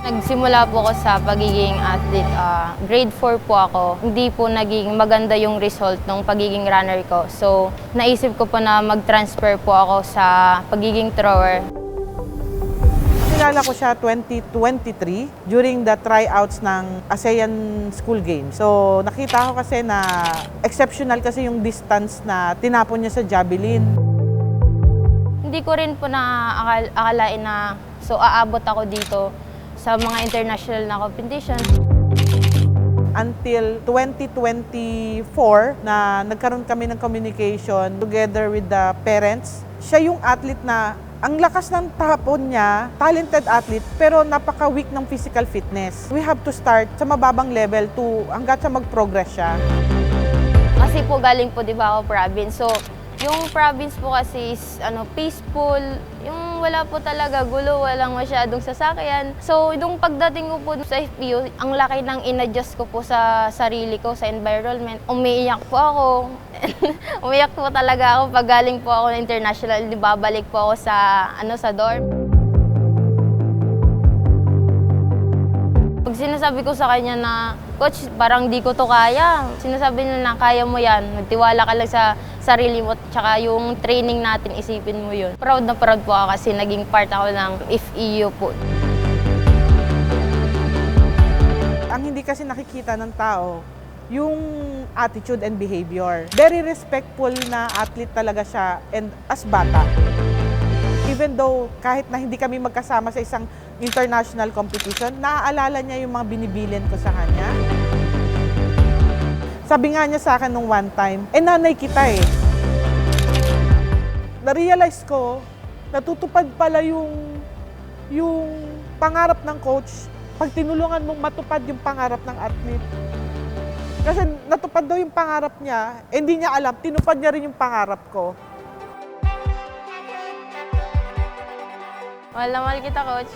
Nagsimula po ako sa pagiging athlete. Grade 4 po ako. Hindi po naging maganda yung result ng pagiging runner ko. So, naisip ko po na mag-transfer po ako sa pagiging thrower. Kilala ko siya 2023 during the tryouts ng ASEAN School Games. So, nakita ko kasi na exceptional kasi yung distance na tinapon niya sa javelin. Hindi ko rin po akalain na aabot ako dito sa mga international na competition. Until 2024 na nagkaroon kami ng communication together with the parents. Siya yung athlete na ang lakas ng tapon niya, talented athlete, pero napaka-weak ng physical fitness. We have to start sa mababang level to hanggat sa mag-progress siya. Kasi po galing po 'di ba ako province. So, yung province po kasi is peaceful, yung wala po talaga gulo, walang masyadong sasakyan. So, yung pagdating ko po sa FPU, ang laki ng in-adjust ko po sa sarili ko, sa environment. Umiiyak po ako. Umiiyak po talaga ako pag galing po ako ng international, babalik po ako sa dorm. Pag sinasabi ko sa kanya na, Coach, parang di ko to kaya. Sinasabi niya na kaya mo yan. Magtiwala ka lang sa sarili mo, tsaka yung training natin, isipin mo yun. Proud na proud po ako kasi naging part ako ng FEU po. Ang hindi kasi nakikita ng tao, yung attitude and behavior. Very respectful na athlete talaga siya and as bata. Even though kahit na hindi kami magkasama sa isang international competition, naaalala niya yung mga binibilin ko sa kanya. Sabi nga niya sa akin nung one time, nanay kita eh. Na-realize ko, natutupad pala yung pangarap ng coach pag tinulungan mong matupad yung pangarap ng athlete. Kasi natupad daw yung pangarap niya, hindi niya alam, tinupad niya rin yung pangarap ko. Mahal na mahal kita, Coach.